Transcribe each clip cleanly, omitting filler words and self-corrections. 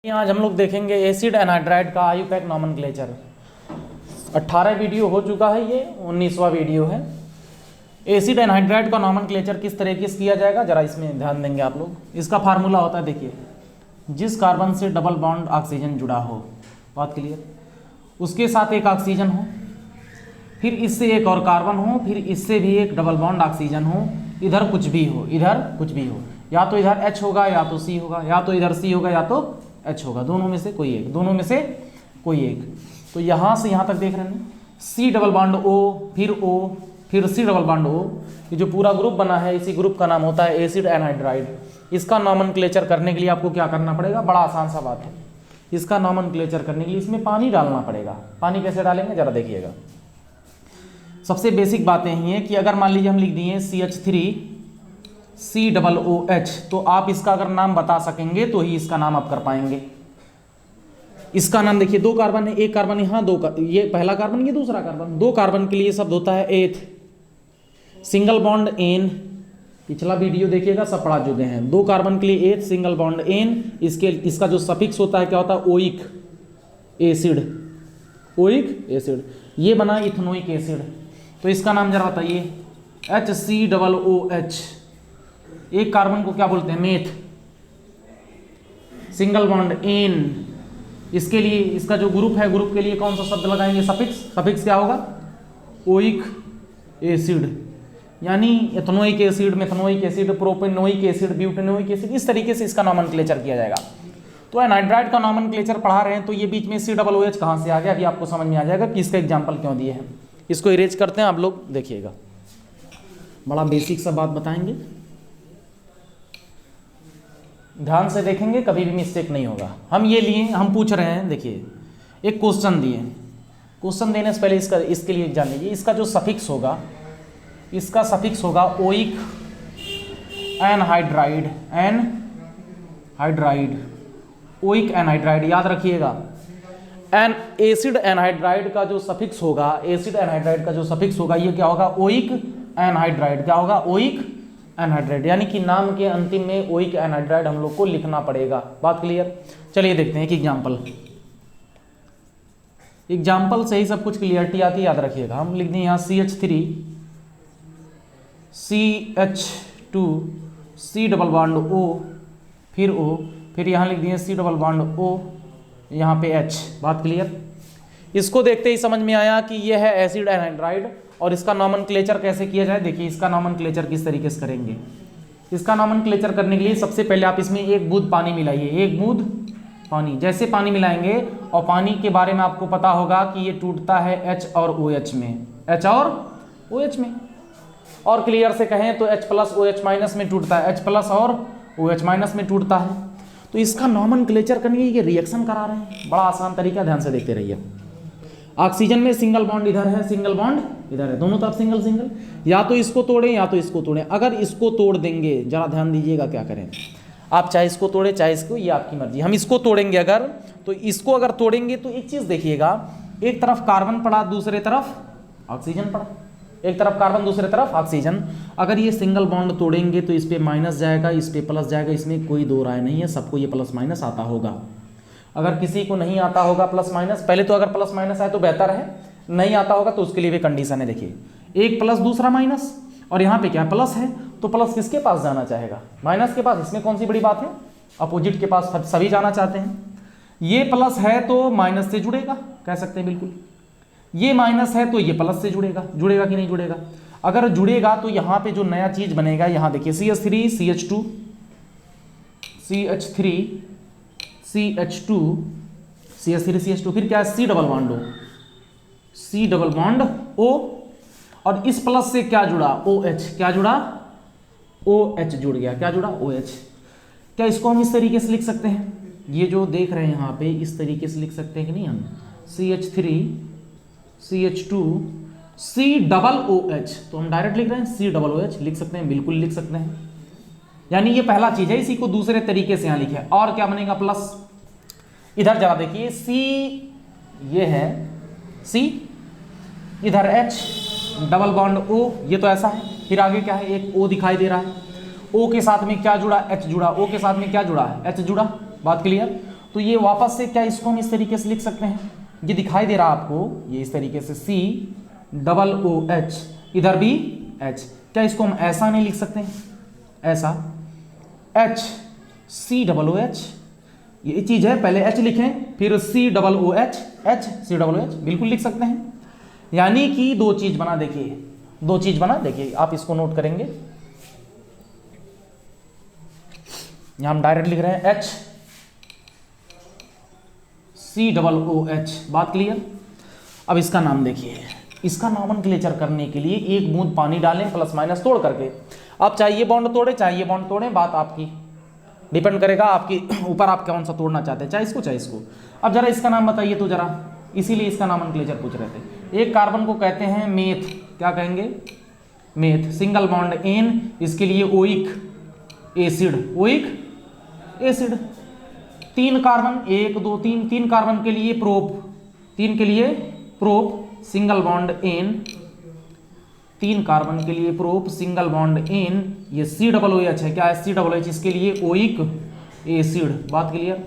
आज हम लोग देखेंगे एसिड एनहाइड्राइड का आयुपैक नॉमेनक्लेचर। 18 वीडियो हो चुका है, ये 19वां वीडियो है। एसिड एनहाइड्राइड का नॉमेनक्लेचर किस तरीके से किया जाएगा जरा इसमें ध्यान देंगे आप लोग। इसका फार्मूला होता है, देखिए, जिस कार्बन से डबल बॉन्ड ऑक्सीजन जुड़ा हो, बात क्लियर, उसके साथ एक ऑक्सीजन हो, फिर इससे एक और कार्बन हो, फिर इससे भी एक डबल बॉन्ड ऑक्सीजन हो, इधर कुछ भी हो, इधर कुछ भी हो, या तो इधर H होगा या तो C होगा, या तो इधर C होगा या तो H होगा, दोनों में से कोई एक, दोनों में से कोई एक। तो यहाँ से यहाँ तक देख रहे हैं, C डबल बॉन्ड O, फिर O, फिर C डबल बॉन्ड O, ये जो पूरा ग्रुप बना है, इसी ग्रुप का नाम होता है एसिड एनहाइड्राइड। इसका नॉमेनक्लेचर करने के लिए आपको क्या करना पड़ेगा, बड़ा आसान सा बात है। इसका नॉमेनक्लेचर करने के लिए इसमें पानी डालना पड़ेगा। पानी कैसे डालेंगे जरा देखिएगा। सबसे बेसिक बातें ही है कि अगर मान लीजिए हम लिख दिए CH3COOH, तो आप इसका अगर नाम बता सकेंगे तो ही इसका नाम आप कर पाएंगे। इसका नाम देखिए, दो कार्बन है, एक कार्बन यहाँ, ये पहला कार्बन, ये दूसरा कार्बन, दो कार्बन के लिए शब्द होता है एथ, सिंगल बॉन्ड एन। पिछला वीडियो देखिएगा, सब पढ़ा चुके हैं। दो कार्बन के लिए एथ, सिंगल बॉन्ड एन। इसका जो सफिक्स होता है क्या होता है, ओइक एसिड, ओइक एसिड। ये बना इथेनोइक एसिड, तो इसका नाम जरा बताइए, HCOOH। एक कार्बन को क्या बोलते हैं, मेथ, सिंगल बॉन्ड एन। इसके लिए इसका जो ग्रुप है, ग्रुप के लिए कौन सा शब्द लगाएंगे, सफिक्स। सफिक्स क्या होगा, ओइक एसिड, यानी ethanoic acid, methanoic acid, propanoic acid, butanoic acid. इस तरीके से इसका नॉमेनक्लेचर किया जाएगा। तो एनहाइड्राइड का नॉमेनक्लेचर पढ़ा रहे हैं, तो ये बीच में COOH कहाँ से आ गया, अभी आपको समझ में आ जाएगा कि इसका एग्जाम्पल क्यों दिए हैं। इसको इरेज करते हैं, आप लोग देखिएगा, बड़ा बेसिक सा बात बताएंगे, ध्यान से देखेंगे, कभी भी मिस्टेक नहीं होगा। हम ये लिए, हम पूछ रहे हैं, देखिए एक क्वेश्चन दिए, क्वेश्चन देने से पहले इसके लिए जान लीजिए, इसका जो सफिक्स होगा, इसका सफिक्स होगा oic anhydride, anhydride, oic anhydride, याद रखिएगा। एसिड एनहाइड्राइड का जो सफिक्स होगा, एसिड एनहाइड्राइड का जो सफिक्स होगा, ये क्या होगा, ओइक एनहाइड्राइड। क्या होगा, ओइक एनहाइड्राइड, यानी कि नाम के अंतिम में ओइक एनहाइड्राइड हम लोग को लिखना पड़ेगा। बात क्लियर। चलिए देखते हैं एक एग्जाम्पल। एग्जाम्पल से ही सब कुछ क्लियरिटी आती है, याद रखिएगा। हम लिख दें यहाँ CH3 CH2 C double bond O, फिर O, फिर यहाँ लिख दिए C डबल बॉन्ड O, यहाँ पे H। बात क्लियर। इसको देखते ही समझ में आया कि यह है एसिड एनहाइड्राइड, और इसका नॉमेनक्लेचर कैसे किया जाए। देखिए इसका नॉमेनक्लेचर किस तरीके से करेंगे। इसका नॉमेनक्लेचर करने के लिए सबसे पहले आप इसमें एक बूंद पानी मिलाइए, एक बूंद पानी। जैसे पानी मिलाएंगे, और पानी के बारे में आपको पता होगा कि ये टूटता है H और OH में, H और OH में। और क्लियर से कहें तो H प्लस OH माइनस में टूटता है, H प्लस और OH माइनस में टूटता है। तो इसका नॉमेनक्लेचर करने के लिए ये रिएक्शन करा रहे हैं, बड़ा आसान तरीका, ध्यान से देखते रहिए। ऑक्सीजन में सिंगल बॉन्ड इधर है, सिंगल बॉन्ड इधर है, दोनों तरफ सिंगल सिंगल, या तो इसको तोड़ें या तो इसको तोड़ें। अगर इसको तोड़ देंगे, जरा ध्यान दीजिएगा क्या करें आप, चाहे इसको तोड़े चाहे इसको, ये आपकी मर्जी। हम इसको तोड़ेंगे अगर, तो इसको अगर तोड़ेंगे तो एक चीज देखिएगा, एक तरफ कार्बन पड़ा, दूसरे तरफ ऑक्सीजन पड़ा, एक तरफ कार्बन दूसरे तरफ ऑक्सीजन। अगर ये सिंगल बॉन्ड तोड़ेंगे तो इस पे माइनस जाएगा, इस पे प्लस जाएगा, इसमें कोई दो राय नहीं है, सबको ये प्लस माइनस आता होगा। अगर किसी को नहीं आता होगा प्लस माइनस, पहले तो अगर प्लस माइनस आए तो बेहतर है, नहीं आता होगा तो उसके लिए भी कंडीशन है। देखिए एक प्लस दूसरा माइनस, और यहाँ पे क्या प्लस है, तो प्लस किसके पास जाना चाहेगा, माइनस के पास। इसमें कौन सी बड़ी बात है, अपोजिट के पास सभी जाना चाहते हैं। ये प्लस है तो माइनस से जुड़ेगा, कह सकते हैं बिल्कुल। ये माइनस है तो ये प्लस से जुड़ेगा, जुड़ेगा कि नहीं जुड़ेगा। अगर जुड़ेगा तो यहाँ पे जो नया चीज बनेगा, यहाँ देखिए CH3 CH2 CH3 CH2 CH3 CH2, फिर क्या है C double bond O, C double bond O, और इस प्लस से क्या जुड़ा, OH, क्या जुड़ा, OH जुड़ गया, क्या जुड़ा, OH। क्या इसको हम इस तरीके से लिख सकते हैं, ये जो देख रहे हैं यहाँ पे, इस तरीके से लिख सकते हैं कि नहीं हम, CH3 CH2 C double OH, तो हम डायरेक्ट लिख रहे हैं C डबल OH, लिख सकते हैं, बिल्कुल लिख सकते हैं। यानी ये पहला चीज है, इसी को दूसरे तरीके से यहां लिखे। और क्या बनेगा, प्लस। इधर जरा देखिए, C ये है C, इधर H डबल बॉन्ड O, ये तो ऐसा है। फिर आगे क्या है, एक O दिखाई दे रहा है, O के साथ में क्या जुड़ा, H जुड़ा, O के साथ में क्या जुड़ा है, H जुड़ा। बात क्लियर। तो ये वापस से क्या इसको हम इस तरीके से लिख सकते हैं, ये दिखाई दे रहा आपको, ये इस तरीके से COOH, इधर भी H, क्या इसको हम ऐसा नहीं लिख सकते हैं, ऐसा HCOOH, ये चीज है, पहले H लिखें फिर COOH, HCOOH, बिल्कुल लिख सकते हैं। यानी कि दो चीज बना, देखिए दो चीज बना, देखिए आप इसको नोट करेंगे, यहां हम डायरेक्ट लिख रहे हैं HCOOH, बात क्लियर। अब इसका नाम देखिए, इसका नॉमेनक्लेचर करने के लिए एक बूंद पानी डालें प्लस माइनस तोड़ करके। आप चाहे ये बॉन्ड तोड़े चाहे ये बॉन्ड तोड़े, बात आपकी, डिपेंड करेगा आपके ऊपर आप कौन सा तोड़ना चाहते हैं, चाहे इसको चाहे इसको। अब जरा इसका नाम बताइए तो जरा, इसीलिए इसका नॉमेनक्लेचर पूछ रहे थे। एक कार्बन को कहते हैं मेथ, क्या कहेंगे, मेथ, सिंगल बॉन्ड N, इसके लिए ओइक एसिड, ओइक एसिड। तीन कार्बन, 1 2 3, तीन कार्बन के लिए प्रोप, तीन के लिए प्रोप, सिंगल बॉन्ड N, तीन कार्बन के लिए प्रोप, सिंगल बॉन्ड N, ये COOH है, क्या है COOH, इसके लिए ओइक एसिड, बात क्लियर।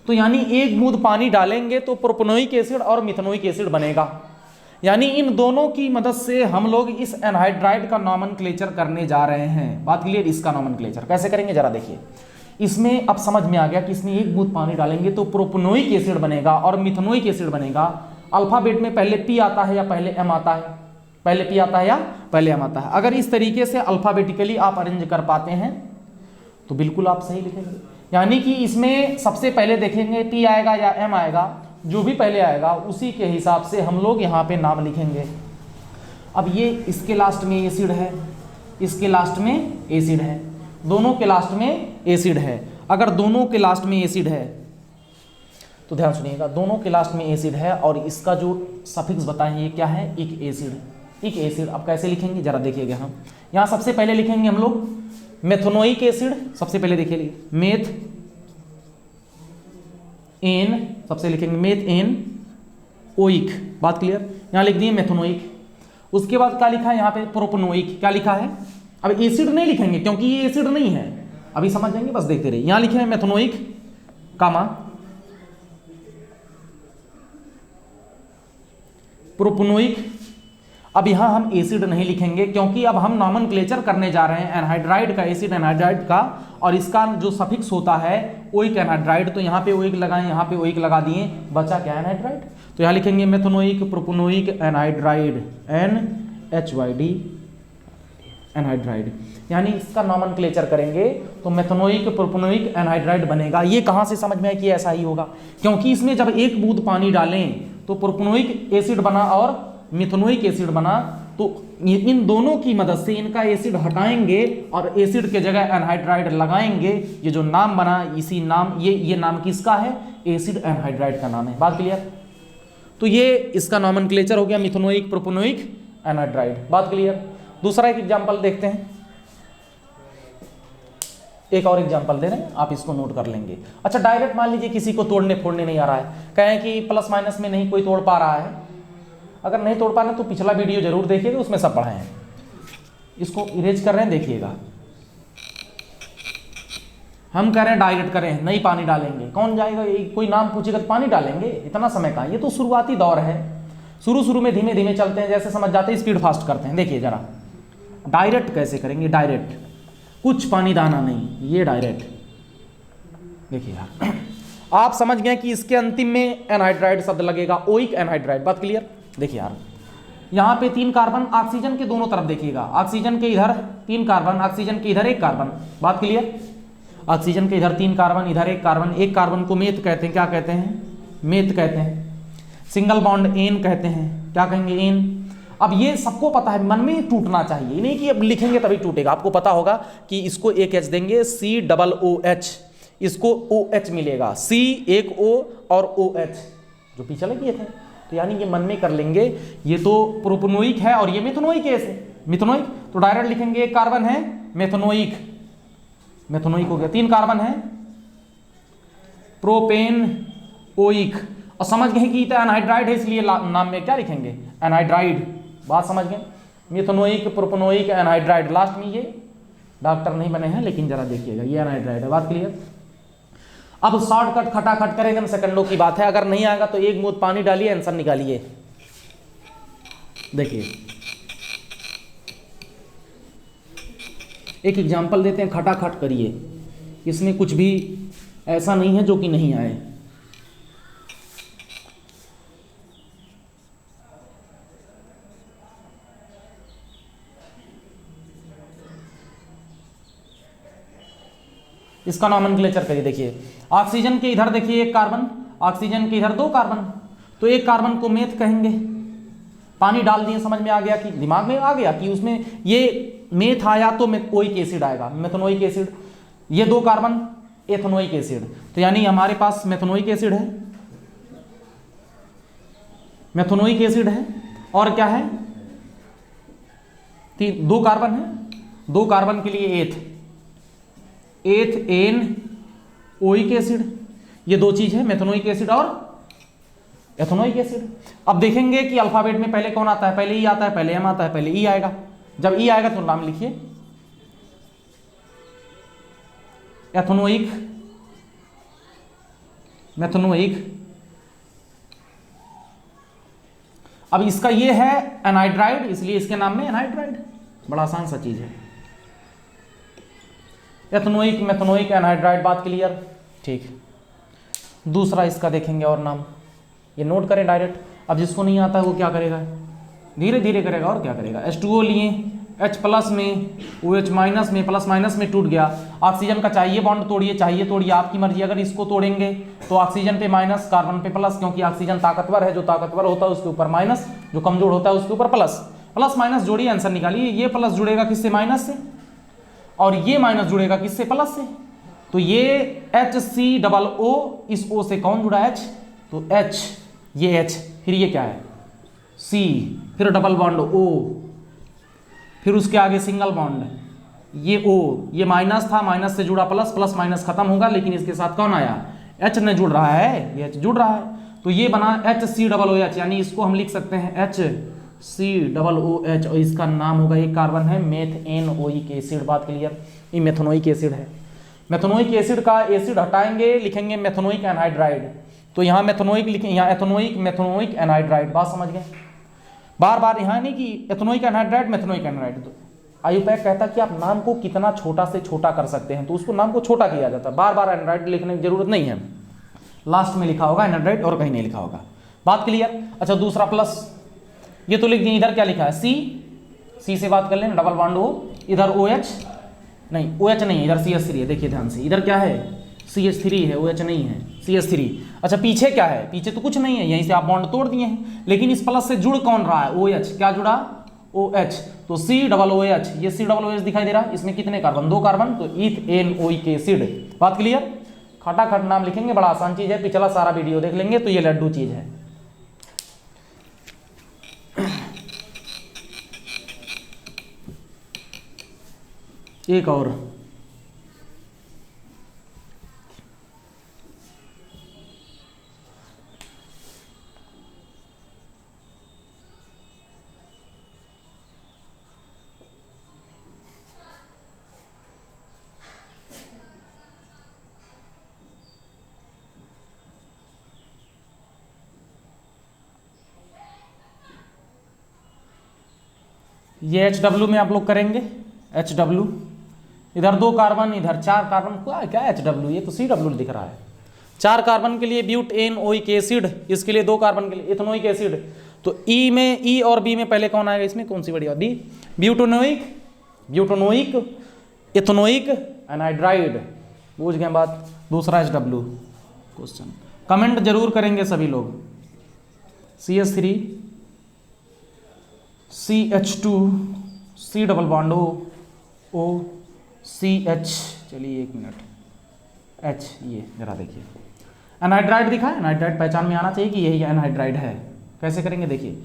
तो यानी एक बूंद पानी डालेंगे तो प्रोपनोइक एसिड और मिथनोइक एसिड बनेगा। यानी इन दोनों की मदद से हम लोग इस एनहाइड्राइड का नॉमेनक्लेचर करने जा रहे हैं, बात क्लियर। इसका नॉमेनक्लेचर कैसे करेंगे जरा देखिए, इसमें अब समझ में आ गया कि इसमें एक बूंद पानी डालेंगे तो प्रोपनोइक एसिड बनेगा और मिथनोइक एसिड बनेगा। अल्फाबेट में पहले P आता है या पहले M आता है, पहले P आता है या पहले M आता है। अगर इस तरीके से अल्फाबेटिकली आप अरेंज कर पाते हैं तो बिल्कुल आप सही लिखेंगे। यानी कि इसमें सबसे पहले देखेंगे P आएगा या M आएगा, जो भी पहले आएगा उसी के हिसाब से हम लोग यहाँ पे नाम लिखेंगे। अब ये इसके लास्ट में एसिड है, इसके लास्ट में एसिड है, दोनों के लास्ट में एसिड है। अगर दोनों के लास्ट में एसिड है तो ध्यान सुनिएगा, दोनों के लास्ट में एसिड है और इसका जो सफिक्स बताएं ये क्या है, इक एसिड, इक एसिड। अब कैसे लिखेंगे जरा देखिएगा, हम यहाँ सबसे पहले लिखेंगे हम लोग मेथनोइक एसिड, सबसे पहले देखिए मेथ एन, सबसे लिखेंगे मेथ एन ओइक, बात क्लियर। यहाँ लिख दिए मेथनोइक, उसके बाद क्या लिखा है यहाँ पे प्रोपनोइक, क्या लिखा है। अब एसिड नहीं लिखेंगे क्योंकि ये एसिड नहीं है, अभी समझ जाएंगे, बस देखते रहिए। यहाँ लिखे हैं मेथनोइक कामा प्रोपनोइक। अब यहां हम एसिड नहीं लिखेंगे क्योंकि अब हम नॉमेनक्लेचर करने जा रहे हैं एनहाइड्राइड का, एसिड एनहाइड्राइड का, और इसका जो सफिक्स होता है ओइक एनहाइड्राइड, तो यहाँ पे ओइक लगाएं, यहाँ पे ओइक लगा दिए, बचा क्या एनहाइड्राइड। तो यहाँ लिखेंगे methanoic propanoic anhydride, NHYD anhydride. यानी इसका नॉमेनक्लेचर करेंगे तो मेथनोइक प्रोपनोइक एनहाइड्राइड बनेगा। ये कहां से समझ में आया कि ऐसा ही होगा, क्योंकि इसमें जब एक बूंद पानी डालें तो प्रोपनोइक एसिड बना और मिथनोइक एसिड बना, तो इन दोनों की मदद से इनका एसिड हटाएंगे और एसिड के जगह एनहाइड्राइड लगाएंगे। ये जो नाम बना, इसी नाम, ये नाम किसका है, एसिड एनहाइड्राइड का नाम है, बात क्लियर। तो ये इसका नॉमेनक्लेचर हो गया मिथनोइक प्रोपनोइक एनहाइड्राइड, बात क्लियर। दूसरा एक एग्जांपल देखते हैं, एक और एग्जांपल दे रहे हैं, आप इसको नोट कर लेंगे। अच्छा, डायरेक्ट मान लीजिए किसी को तोड़ने फोड़ने नहीं आ रहा है, कहें कि प्लस माइनस में नहीं कोई तोड़ पा रहा है। अगर नहीं तोड़ पा रहे तो पिछला वीडियो जरूर देखिएगा, उसमें सब पढ़े हैं। इसको इरेज कर रहे हैं, देखिएगा। हम कह रहे हैं डायरेक्ट करें, नहीं पानी डालेंगे, कौन जाएगा, कोई नाम पूछेगा तो पानी डालेंगे, इतना समय कहाँ। ये तो शुरुआती दौर है, शुरू में धीमे धीमे चलते हैं, जैसे समझ जाते हैं स्पीड फास्ट करते हैं। देखिए जरा डायरेक्ट कैसे करेंगे, डायरेक्ट कुछ पानी दाना नहीं, ये डायरेक्ट। देखिए यार, आप समझ गए कि इसके अंतिम में एनहाइड्राइड शब्द लगेगा, ओइक एनहाइड्राइड, बात क्लियर। देखिए यार, यहाँ पे 3 कार्बन, ऑक्सीजन के दोनों तरफ देखिएगा, ऑक्सीजन के इधर 3 कार्बन, ऑक्सीजन के इधर 1 कार्बन, बात क्लियर। ऑक्सीजन के इधर 3 कार्बन, इधर 1 कार्बन, एक कार्बन को मेथ कहते हैं, क्या कहते हैं, मेथ कहते हैं। सिंगल बॉन्ड एन कहते हैं, क्या कहेंगे, एन। अब ये सबको पता है, मन में टूटना चाहिए, नहीं कि अब लिखेंगे तभी टूटेगा। आपको पता होगा कि इसको एक H देंगे, COOH, इसको OH मिलेगा, C एक O और OH, जो पीछे लगे थे। तो यानी ये मन में कर लेंगे, ये तो प्रोपनोइक है और ये मिथनोइक है, मिथनोइक। तो डायरेक्ट लिखेंगे, एक कार्बन है मेथनोइक, मेथनोइक हो गया, 3 कार्बन है प्रोपेन ओइक। और समझ गए कि एनहाइड्राइड है, इसलिए नाम में क्या लिखेंगे, एनहाइड्राइड, बात समझ गए। मिथनोइक प्रोपनोइक एनहाइड्राइड, लास्ट में ये डॉक्टर नहीं बने हैं लेकिन जरा देखिएगा, ये एनहाइड्राइड है, बात क्लियर। अब शॉर्टकट खटाखट करेंगे, सेकंडों की बात है। अगर नहीं आएगा तो एक बूंद पानी डालिए, आंसर निकालिए। देखिए एक एग्जांपल देते हैं, खटाखट करिए, इसमें कुछ भी ऐसा नहीं है जो कि नहीं आए। इसका नॉमेनक्लेचर करिए। देखिए ऑक्सीजन के इधर देखिए एक कार्बन, ऑक्सीजन के इधर 2 कार्बन, तो एक कार्बन को मेथ कहेंगे। पानी डाल दिए, समझ में आ गया कि दिमाग में आ गया कि उसमें ये मेथ आया तो ओइक एसिड आएगा, मेथनोइक एसिड। ये 2 कार्बन एथनोइक एसिड, तो यानी हमारे पास मेथनोइक एसिड है, मेथनोइक एसिड है। और क्या है, 2 कार्बन है, 2 कार्बन के लिए एथ एन ओइक एसिड, ये 2 चीज है, मेथनोइक एसिड और एथनोइक एसिड। अब देखेंगे कि अल्फाबेट में पहले कौन आता है, पहले ई आता है, पहले एम आता है, पहले ई आएगा। जब ई आएगा तो नाम लिखिए, एथनोइक, मेथनोइक। अब इसका ये है एनहाइड्राइड, इसलिए इसके नाम में एनहाइड्राइड, बड़ा आसान सा चीज है। एथनोइक, मेथनोइक, एनहाइड्राइड, बात क्लियर, ठीक। दूसरा इसका देखेंगे और नाम, ये नोट करें डायरेक्ट। अब जिसको नहीं आता है वो क्या करेगा, धीरे धीरे करेगा, और क्या करेगा। H2O लिए, H प्लस में, OH माइनस में, प्लस माइनस में टूट गया। ऑक्सीजन का चाहिए बॉन्ड तोड़िए, चाहिए तोड़िए, आपकी मर्जी। अगर इसको तोड़ेंगे तो ऑक्सीजन पे माइनस, कार्बन पे प्लस, क्योंकि ऑक्सीजन ताकतवर है, जो ताकतवर होता है उसके ऊपर माइनस, जो कमजोर होता है उसके ऊपर प्लस। प्लस माइनस जोड़िए, आंसर निकालिए। ये प्लस जुड़ेगा किससे, माइनस से, और ये माइनस जुड़ेगा किससे, प्लस से। तो ये HCOO, इस O से कौन जुड़ा, H, तो H, ये H, फिर ये क्या है, C, फिर डबल बॉन्ड O, फिर उसके आगे सिंगल बॉन्ड, ये O, ये माइनस था, माइनस से जुड़ा प्लस, प्लस माइनस खत्म होगा, लेकिन इसके साथ कौन आया, H ने जुड़ रहा है, ये H जुड़ रहा है। तो ये बना HCOOH, यानी इसको हम लिख सकते हैं HCOOH, और इसका नाम होगा, एक कार्बन है मेथनोइक एसिड। बात क्लियर, ये मेथनोइक एसिड है। मेथनोइक एसिड का एसिड हटाएंगे, लिखेंगे मेथनोइक एनहाइड्राइड। तो यहाँ मेथनोइक लिखें, यहाँ एथनोइक, मेथनोइक एनहाइड्राइड। बात समझ गए, बार बार यहाँ नहीं कि एथनोइक एनहाइड्राइड, मेथनोइक एनहाइड्राइड। तो आयुपैक कहता कि आप नाम को कितना छोटा से छोटा कर सकते हैं, तो उसको नाम को छोटा किया जाता है, बार बार एनहाइड्राइड लिखने की जरूरत नहीं है। लास्ट में लिखा होगा एनहाइड्राइड, और कहीं नहीं लिखा होगा। बात क्लियर। अच्छा दूसरा प्लस, ये तो लिख दिए। इधर क्या लिखा है, सी से बात कर लें, डबल बॉन्ड O, इधर OH नहीं, OH नहीं, इधर CH3 है। देखिए ध्यान से, इधर क्या है, CH3 है, OH नहीं है, CH3। अच्छा पीछे क्या है, पीछे तो कुछ नहीं है, यहीं से आप बॉन्ड तोड़ दिए हैं, लेकिन इस प्लस से जुड़ कौन रहा है, OH। क्या जुड़ा, OH, तो COOH, ये COOH दिखाई दे रहा है। इसमें कितने कार्बन, 2 कार्बन, तो इथेनोइक एसिड। बात क्लियर। खटाखट नाम लिखेंगे, बड़ा आसान चीज है, पिछला सारा वीडियो देख लेंगे तो ये लड्डू चीज है। एक और, ये HW में आप लोग करेंगे, HW, इधर 2 कार्बन, इधर 4 कार्बन, क्या HW, ये तो CW दिख रहा है। 4 कार्बन के लिए ब्यूटेनोइक एसिड, इसके लिए 2 कार्बन के लिए एथनोइक एसिड। तो ई में, ई और बी में पहले कौन आएगा, इसमें कौन सी बढ़िया, B, butanoic, butanoic, ethanoic anhydride. पूछ गए बात। दूसरा HW क्वेश्चन, कमेंट जरूर करेंगे सभी लोग। CH3, CH2, C double bond O, CH, चलिए 1 मिनट, H, ये जरा देखिए एनहाइड्राइड दिखा है। एनहाइड्राइड पहचान में आना चाहिए कि यही एनहाइड्राइड है। कैसे करेंगे, देखिए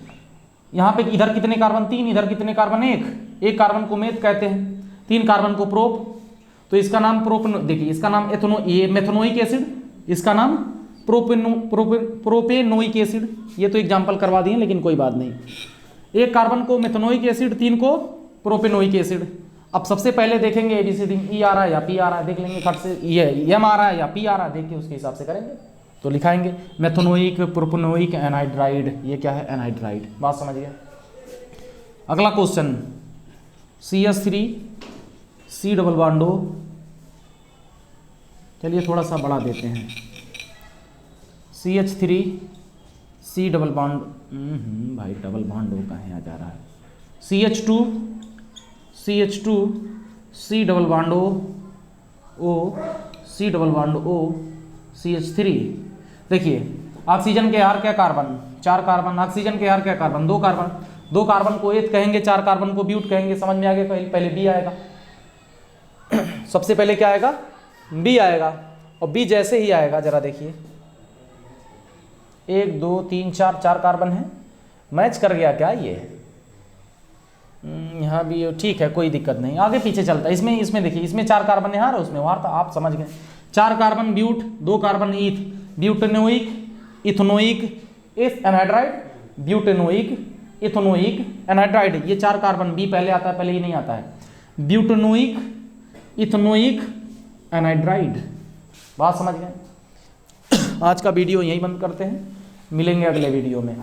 यहाँ पे इधर कितने कार्बन, 3, इधर कितने कार्बन, 1 कार्बन को मेथ कहते हैं, 3 कार्बन को प्रोप, तो इसका नाम देखिए इसका नाम ये मेथनोइक एसिड, इसका नाम प्रोपेनोइक एसिड। ये तो एग्जाम्पल करवा दिए, लेकिन कोई बात नहीं। 1 कार्बन को मेथनोइक एसिड, 3 को प्रोपेनोइक एसिड। अब सबसे पहले देखेंगे ABCD ई आ रहा है या पी आ रहा है, देख लेंगे खट से, ये एम आ रहा है या पी आ रहा है, देख के उसके हिसाब से करेंगे। तो लिखाएंगे मेथनोइक प्रोपनोइक एनहाइड्राइड, ये क्या है एनहाइड्राइड, बात समझ गए। अगला question CH3 C double bond O, चलिए थोड़ा सा बढ़ा देते हैं, CH3 C डबल बॉन्ड, भाई डबल बॉन्ड O कहाँ आ जा रहा है, CH2 C double bond O C double bond O CH3। देखिए ऑक्सीजन के यार क्या कार्बन, 4 कार्बन, ऑक्सीजन के यार क्या कार्बन, 2 कार्बन, 2 कार्बन को एथ कहेंगे, 4 कार्बन को ब्यूट कहेंगे, समझ में आ गया। पहले बी आएगा सबसे पहले क्या आएगा, बी आएगा, और बी जैसे ही आएगा जरा देखिए 1 2 3 4 4 कार्बन है, मैच कर गया क्या ये, यहाँ भी ठीक है, कोई दिक्कत नहीं, आगे पीछे चलता है। इसमें देखिए, इसमें 4 कार्बन यहाँ, उसमें वहाँ था, आप समझ गए। 4 carbon but, 2 carbon eth, butanoic, ethanoic, anhydride, butanoic, ethanoic, anhydride, ये 4 कार्बन, बी पहले आता है, पहले ही नहीं आता है, ब्यूटेनोइक, इथेनोइक, एनहाइड्राइड, बात समझ गए। आज का वीडियो यहीं बंद करते हैं, मिलेंगे अगले वीडियो में।